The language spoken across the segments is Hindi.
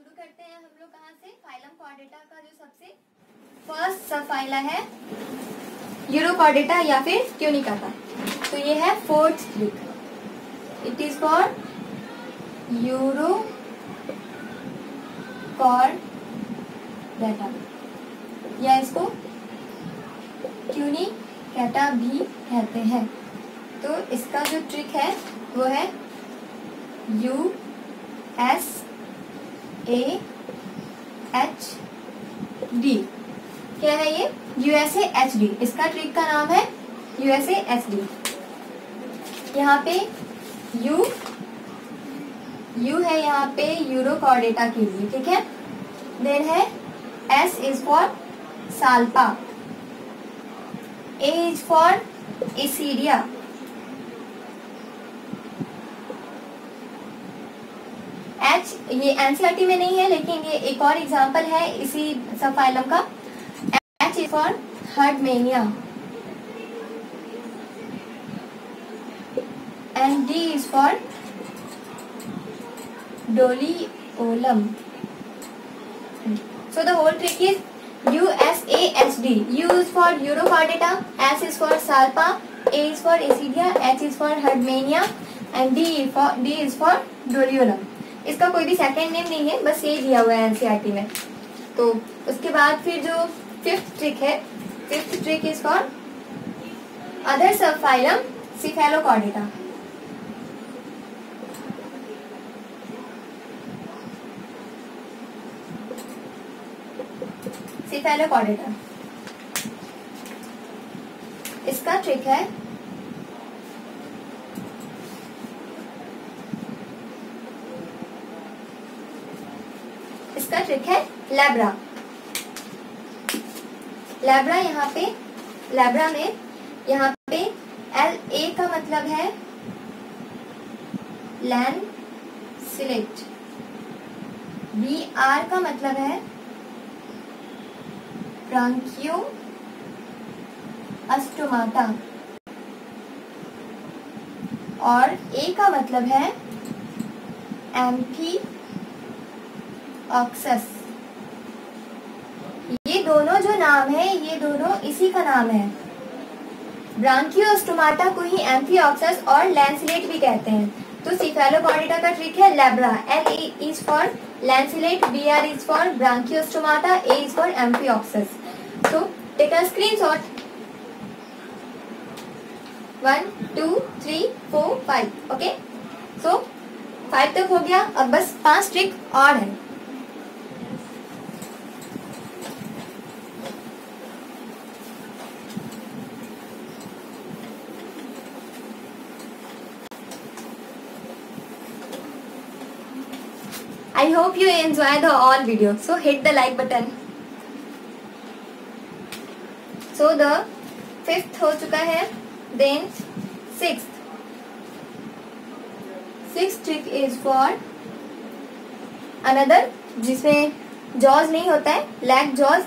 शुरू करते हैं हम लोग कहाँ से, फाइलम कॉर्डेटा का जो सबसे फर्स्ट सब फाइला है यूरोकॉर्डेटा या फिर ट्यूनिका का। तो ये है fourth trick, it is for urochordata या इसको ट्यूनिकेटा भी कहते हैं। तो इसका जो ट्रिक है वो है USAHD। क्या है ये? USAHD। इसका ट्रिक का नाम है USAHD। यहाँ पे U है यहाँ पे यूरोकॉर्डेटा के लिए, ठीक है। देन है S is for salpa, A is for एसीडिया, H ये एनसीईआरटी में नहीं है लेकिन ये एक और एग्जांपल है इसी सब फाइलम का। H is for Herdmania and D is for Doliolum. So the whole trick is USAHD. U is for Urochordata, S is for salpa, A is for Ascidia, H is for Herdmania and D is for Doliolum. इसका कोई भी सेकेंड नेम नहीं है, बस ये दिया हुआ है एनसीईआरटी में। तो उसके बाद फिर जो फिफ्थ ट्रिक है, fifth trick is for other सब फाइलम सिफेलोकॉर्डेटा। सिफेलोकॉर्डेटा इसका ट्रिक है लैब्रा। लैब्रा यहाँ पे, लैब्रा में यहाँ पे LA का मतलब है लैंसिलेट, BR का मतलब है ब्रांकियोस्टोमाटा और A का मतलब है एम्फीऑक्सस। ये दोनों जो नाम है ये दोनों इसी का नाम है। ब्रांकियोस्टोमाटा को ही एम्फीऑक्सस और लैंसिलेट भी कहते हैं। तो सिफेलोकॉर्डेटा का ट्रिक है labra. LA is for lancelet, BR is for Branchiostoma, A is for Amphioxus. So take a screenshot. 1 2 3 4 5 okay. So 5 तक हो गया, अब बस 5 ट्रिक और है। I hope you enjoy the all video. So hit the like button. So the fifth हो चुका है, then sixth trick is for another जिसमें जॉज नहीं होता है, लैक जॉज,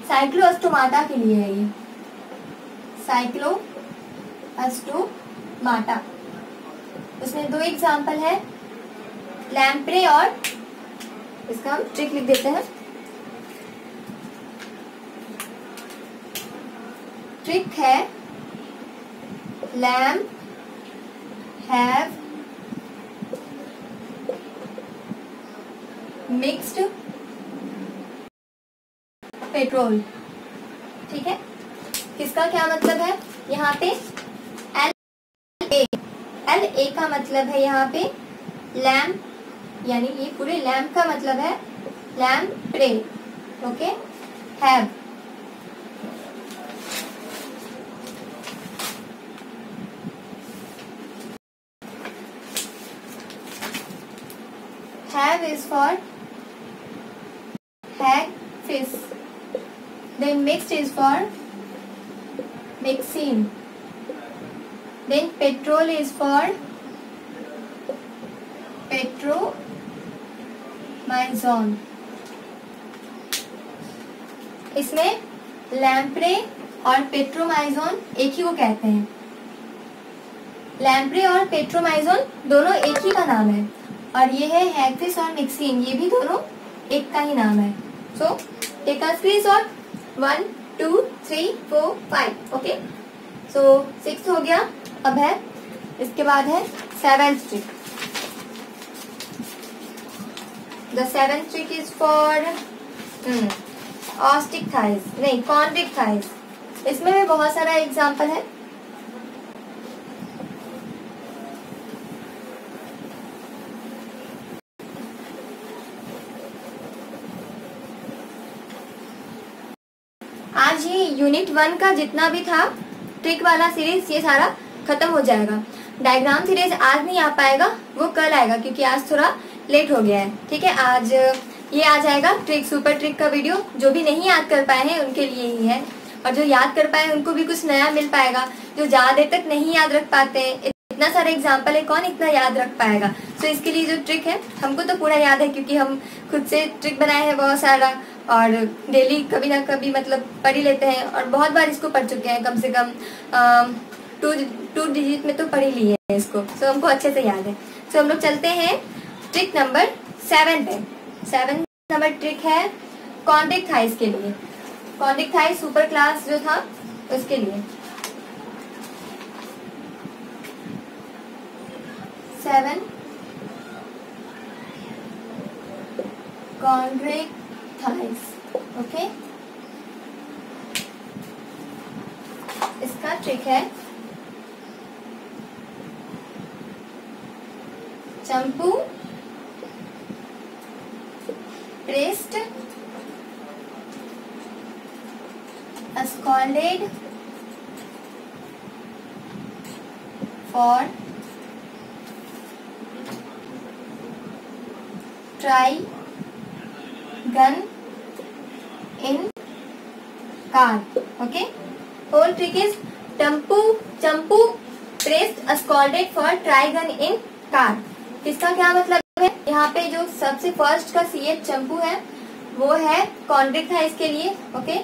साइक्लोस्टोमाटा के लिए है ये। साइक्लोस्टोमाटा उसमें 2 एग्जाम्पल है, लैम्प्रे और इसका हम ट्रिक लिख देते हैं। ट्रिक है लैम्प हैव मिक्स्ड पेट्रोल। ठीक है, किसका क्या मतलब है? यहाँ पे LA का मतलब है यहाँ पे लैम्प, यानी ये पूरे लैम्प का मतलब है lamprey. Okay, have Have is for hagfish. Then mixed is for mixine. Then petrol is for petromazone. इसमें लैम्प्रे और पेट्रोमाइजोन एक ही को कहते हैं। लैम्प्रे और पेट्रोमाइजोन दोनों एक ही का नाम है। और ये है हैगफिश और मिक्सिन, ये भी दोनों एक का ही नाम है। So take a screenshot 1 2 3 4 5। Okay, so 6 हो गया। अब है इसके बाद है 7th trick. The 7th trick is for Osteichthyes, नहीं कॉन्ड्रिक थाइज। इसमें भी बहुत सारा एग्जाम्पल है। आज ये यूनिट 1 का जितना भी था ट्रिक वाला सीरीज ये सारा खत्म हो जाएगा। डायग्राम सीरीज आज नहीं आ पाएगा, वो कल आएगा क्योंकि आज थोड़ा लेट हो गया है। ठीक है, आज ये आ जाएगा ट्रिक, सुपर ट्रिक का वीडियो। जो भी नहीं याद कर पाए हैं उनके लिए ही है, और जो याद कर पाए उनको भी कुछ नया मिल पाएगा। जो ज़्यादा देर तक नहीं याद रख पाते हैं, इतना सारा एग्जाम्पल है, कौन इतना याद रख पाएगा। तो इसके लिए जो ट्रिक है हमको तो पूरा याद है क्योंकि हम खुद से ट्रिक बनाए हैं बहुत सारा, और डेली कभी ना कभी मतलब पढ़ ही लेते हैं, और बहुत बार इसको पढ़ चुके हैं। कम से कम 2 डिजिट में तो पढ़ ही लिए हैं इसको, तो हमको अच्छे से याद है। तो हम लोग चलते हैं ट्रिक नंबर 7 पे। 7 नंबर ट्रिक है कॉन्ड्रिक थाइज के लिए। कॉन्ड्रिक थाइज सुपर क्लास जो था उसके लिए। 7 कॉन्ड्रिक थाइज। ओके, इसका ट्रिक है चंपू pressed scalded for try gun in car। okay, whole trick is Champu pressed scalded for try gun in car। इसका क्या मतलब है? यहाँ पे जो सबसे फर्स्ट का CH चंपू है वो है कॉन्ड्रिक थाइज के लिए। Okay,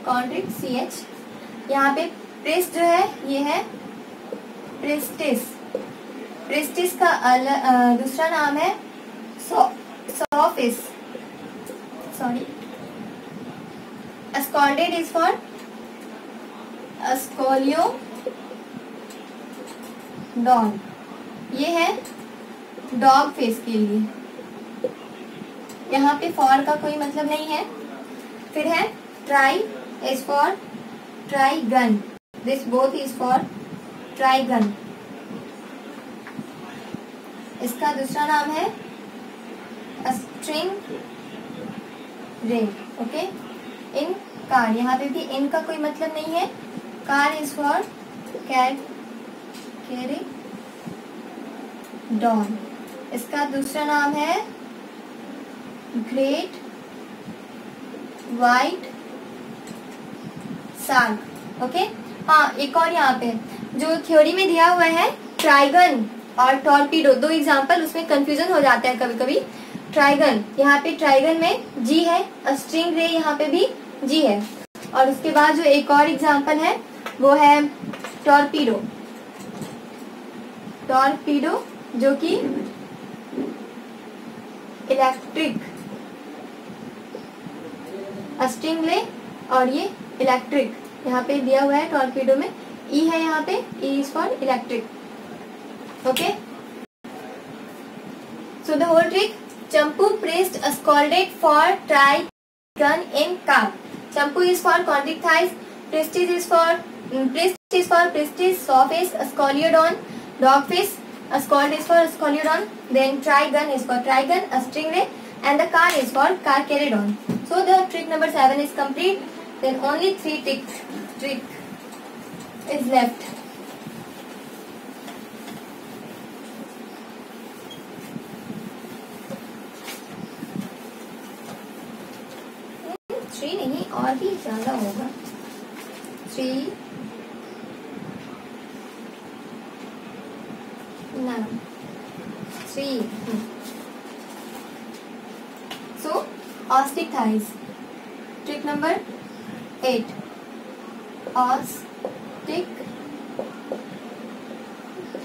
chondric CH। यहाँ पे प्रेस्ट जो है ये है प्रेस्टिस। प्रेस्टिस का दूसरा नाम है sawfish. Sorry, scalded is for Scoliodon. ये है डॉग फेस के लिए। यहाँ पे फॉर का कोई मतलब नहीं है। फिर है try is for try gun. This both is for try gun. इसका दूसरा नाम है stingray. Okay, in car. यहाँ पे भी इन का कोई मतलब नहीं है। Car is for carcharodon. इसका दूसरा नाम है ग्रेट वाइट शार्क। ओके, हाँ एक और यहाँ पे जो थ्योरी में दिया हुआ है ट्राइगन और टॉर्पीडो, 2 एग्जाम्पल, उसमें कंफ्यूजन हो जाता है कभी कभी। ट्राइगन, यहाँ पे ट्राइगन में जी है, स्ट्रिंग रे यहाँ पे भी जी है। और उसके बाद जो एक और एग्जाम्पल है वो है टॉर्पीडो। टॉर्पीडो जो कि इलेक्ट्रिक, स्ट्रिंग ले और ये इलेक्ट्रिक यहाँ पे दिया हुआ है। टॉर्पीडो में ई है, यहाँ पे E is for electric. Okay, so the whole trick चंपू pressed scalded for try gun in car. चंपू is for Chondrichthyes, prestige is for Pristis, sawfish, Scoliodon, dog face, scald is for scoliodon, then trigun is for trigun, a stingray, and the car is for carcharodon. So the trick number 7 is complete. Then only 3 trick is left. Three नहीं और भी ज्यादा होगा। 3 ना 3। So ostick thighs. Trick number 8. Ostick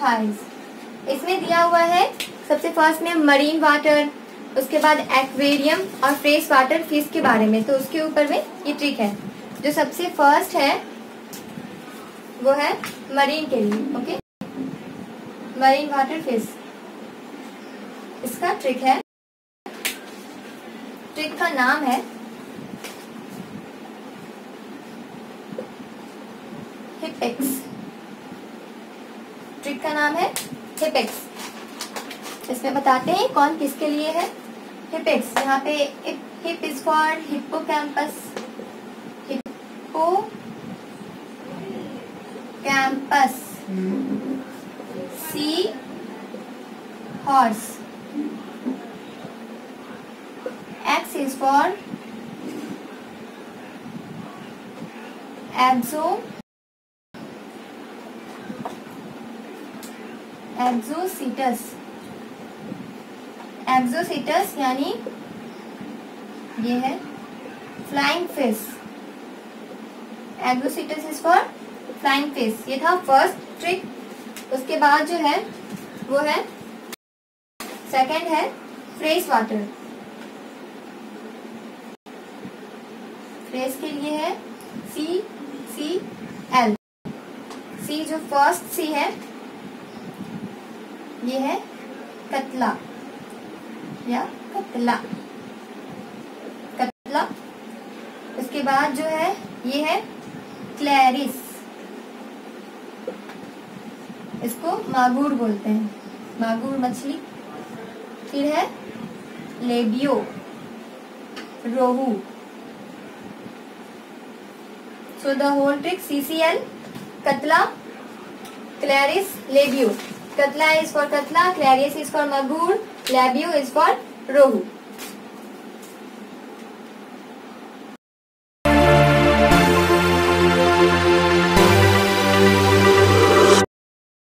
thighs. इसमें दिया हुआ है सबसे फर्स्ट में मरीन वाटर, उसके बाद एक्वेरियम और फ्रेश वाटर फिश के बारे में, तो उसके ऊपर में ये ट्रिक है। जो सबसे फर्स्ट है वो है मरीन के लिए, ओके, मरीन वाटर फिश, इसका ट्रिक है। ट्रिक का नाम है हिपेक्स। ट्रिक का नाम है हिपेक्स। इसमें बताते हैं कौन किसके लिए है। हिपेक्स, यहाँ पे hip is for Hippocampus, Hippocampus, sea horse, X is for Exocoetus. Exocoetus यानी ये है flying fish. Exocoetus is for flying fish. ये था फर्स्ट ट्रिक। उसके बाद जो है वो है सेकंड है फ्रेश वाटर। फ्रेश के लिए है CCL। सी जो फर्स्ट सी है ये है कतला या कतला, कतला। उसके बाद जो है ये है क्लैरिस, इसको मागुर बोलते हैं, मागुर मछली। फिर है Labeo, rohu. So the whole trick CCL, catla, Clarias, Labeo. Catla is for catla, Clarias is for magur, Labeo is for rohu.